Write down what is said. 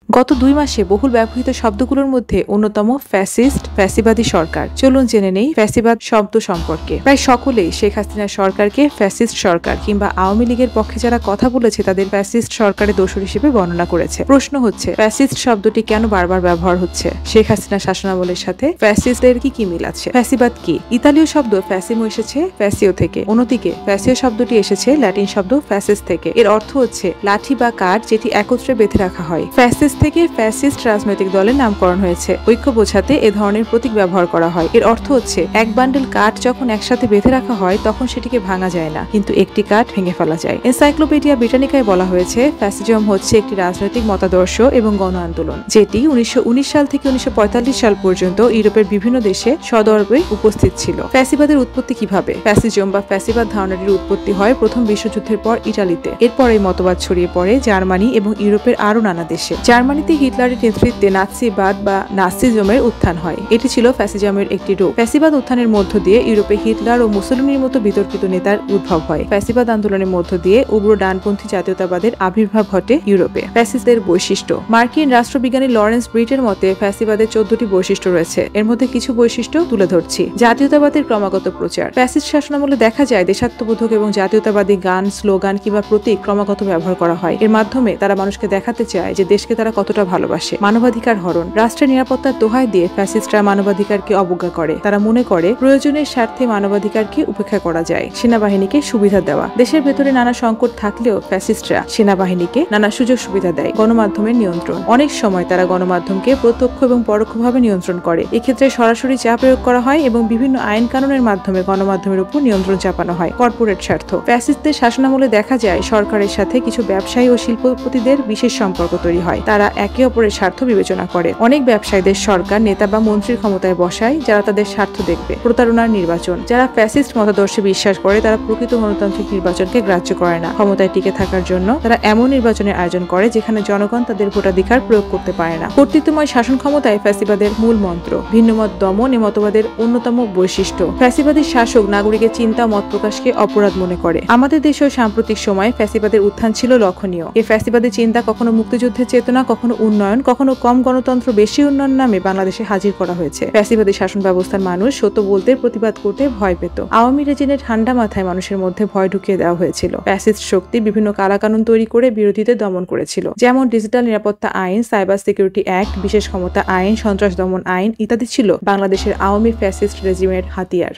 গত 2 মাসে বহুল ব্যবহৃত শব্দগুলোর মধ্যে অন্যতম ফ্যাসিস্ট, ফ্যাসিবাদী সরকার। চলুন জেনে নেই ফ্যাসিবাদ শব্দ সম্পর্কে। প্রায় সকলেই শেখ হাসিনার সরকারকে ফ্যাসিস্ট সরকার কিংবা আওয়ামী লীগের পক্ষে যারা কথা বলেছে তাদের ফ্যাসিস্ট সরকারের দোসর হিসেবে বর্ণনা করেছে। প্রশ্ন হচ্ছে, ফ্যাসিস্ট শব্দটি কেন বারবার ব্যবহার হচ্ছে? শেখ হাসিনা শাসনামলের সাথে ফ্যাসিস্টদের কি মিল আছে? ফ্যাসিবাদ কি? ইতালীয় শব্দ ফ্যাসিমো এসেছে ফ্যাসিও থেকে। অন্যদিকে ফ্যাসিও শব্দটি এসেছে ল্যাটিন শব্দ ফ্যাসিস থেকে। এর অর্থ হচ্ছে লাঠি বা কাঠ যেটি একত্রে বেঁধে রাখা হয়। ফ্যাসিস থেকে ফ্যাসিস্ট রাজনৈতিক দলের নামকরণ হয়েছে। ঐক্য বোঝাতে এ ধরনের প্রতীক ব্যবহার করা হয়। এর অর্থ হচ্ছে এক বান্ডেল কাঠ যখন একসাথে বেঁধে রাখা হয় তখন সেটিকে ভাঙা যায় না, কিন্তু একটি কাঠ ভেঙে ফেলা যায়। এনসাইক্লোপিডিয়া ব্রিটানিকায় বলা হয়েছে, ফ্যাসিজম হচ্ছে একটি রাজনৈতিক মতাদর্শ এবং গণ আন্দোলন যেটি 1919 সাল থেকে 1945 সাল পর্যন্ত ইউরোপের বিভিন্ন দেশে সদর্বে উপস্থিত ছিল। ফ্যাসিবাদের উৎপত্তি কিভাবে? ফ্যাসিজম বা ফ্যাসিবাদ ধারণাটির উৎপত্তি হয় প্রথম বিশ্বযুদ্ধের পর ইটালিতে। এরপর এই মতবাদ ছড়িয়ে পড়ে জার্মানি এবং ইউরোপের আরো নানা দেশে। জার্মানিতে হিটলারের নেতৃত্বে নাৎসিবাদ বা নাৎসিজমের উত্থান হয়। এটি ছিল ফ্যাসিজমের একটি রূপ। ফ্যাসিবাদ উত্থানের মধ্য দিয়ে ইউরোপে হিটলার ও মুসলিনের মতো বিতর্কিত নেতার উদ্ভব হয়। ফ্যাসিবাদ আন্দোলনের মধ্য দিয়ে উগ্র ডানপন্থী জাতীয়তাবাদের আবির্ভাব ঘটে ইউরোপে। ফ্যাসিস্টদের বৈশিষ্ট্য। মার্কিন রাষ্ট্রবিজ্ঞানী লরেন্স ব্রিটের মতে ফ্যাসিবাদের 14টি বৈশিষ্ট্য রয়েছে। এর মধ্যে কিছু বৈশিষ্ট্য তুলে ধরছি। জাতীয়তাবাদের ক্রমাগত প্রচার। ফ্যাসিস্ট শাসনামলে দেখা যায় দেশাত্মবোধক এবং জাতীয়তাবাদী গান, স্লোগান কিংবা প্রতীক ক্রমাগত ব্যবহার করা হয়। এর মাধ্যমে তারা মানুষকে দেখাতে চায় যে দেশকে তারা কতটা ভালোবাসে। মানবাধিকার হরণ। রাষ্ট্রের নিরাপত্তার দোহাই দিয়ে ফ্যাসিস্টরা মানবাধিকারকে অবজ্ঞা করে। তারা মনে করে প্রয়োজনের স্বার্থে মানবাধিকারকে উপেক্ষা করা যায়। সেনাবাহিনীকে সুবিধা দেওয়া। দেশের ভেতরে নানা সংকট থাকলেও ফ্যাসিস্টরা সেনাবাহিনীকে নানা সুযোগ সুবিধা দেয়। গণমাধ্যমের নিয়ন্ত্রণ। অনেক সময় তারা গণমাধ্যমকে প্রত্যক্ষ এবং পরোক্ষভাবে নিয়ন্ত্রণ করে। এক্ষেত্রে সরাসরি চাপ প্রয়োগ করা হয় এবং বিভিন্ন আইন কানুনের মাধ্যমে গণমাধ্যমের উপর নিয়ন্ত্রণ চাপানো হয়। কর্পোরেট স্বার্থ। ফ্যাসিস্টদের শাসনামলে দেখা যায় সরকারের সাথে কিছু ব্যবসায়ী ও শিল্পপতিদের বিশেষ সম্পর্ক তৈরি হয়। তারা একে অপরের স্বার্থ বিবেচনা করে। অনেক ব্যবসায়ীদের সরকার, নেতা বা মন্ত্রীর ক্ষমতায় বসায় যারা তাদের স্বার্থ দেখবে। প্রতারণার নির্বাচন। যারা ফ্যাসিস্ট মতাদর্শে বিশ্বাস করে তারা প্রকৃত গণতান্ত্রিক নির্বাচনকে গ্রাহ্য করে না। ক্ষমতায় টিকে থাকার জন্য তারা এমন নির্বাচনের আয়োজন করে যেখানে জনগণ তাদের ভোটাধিকার প্রয়োগ করতে পারে না। কর্তৃত্বময় শাসন ক্ষমতায় ফ্যাসিবাদের মূল মন্ত্র। ভিন্নমত দমন এ মতবাদের অন্যতম বৈশিষ্ট্য। ফ্যাসিবাদী শাসক নাগরিকের চিন্তা মত প্রকাশকে অপরাধ মনে করে। আমাদের দেশেও সাম্প্রতিক সময়ে ফ্যাসিবাদের উত্থান ছিল লক্ষণীয়। এই ফ্যাসিবাদী চিন্তা কখনো মুক্তিযুদ্ধের চেতনা, কখনো উন্নয়ন, কখনো কম গণতন্ত্র বেশি উন্নয়ন নামে বাংলাদেশে হাজির করা হয়েছে। ফ্যাসিবাদী শাসন ব্যবস্থার মানুষ সত্য বলতে, প্রতিবাদ করতে ভয় পেত। আওয়ামী রেজিমে ঠান্ডা মাথায় মানুষের মধ্যে ভয় ঢুকিয়ে দেওয়া হয়েছিল। ফ্যাসিস্ট শক্তি বিভিন্ন কালাকানুন তৈরি করে বিরোধীদের দমন করেছিল, যেমন ডিজিটাল নিরাপত্তা আইন, সাইবার সিকিউরিটি অ্যাক্ট, বিশেষ ক্ষমতা আইন, সন্ত্রাস দমন আইন ইত্যাদি ছিল বাংলাদেশের আওয়ামী ফ্যাসিস্ট রেজিমের হাতিয়ার।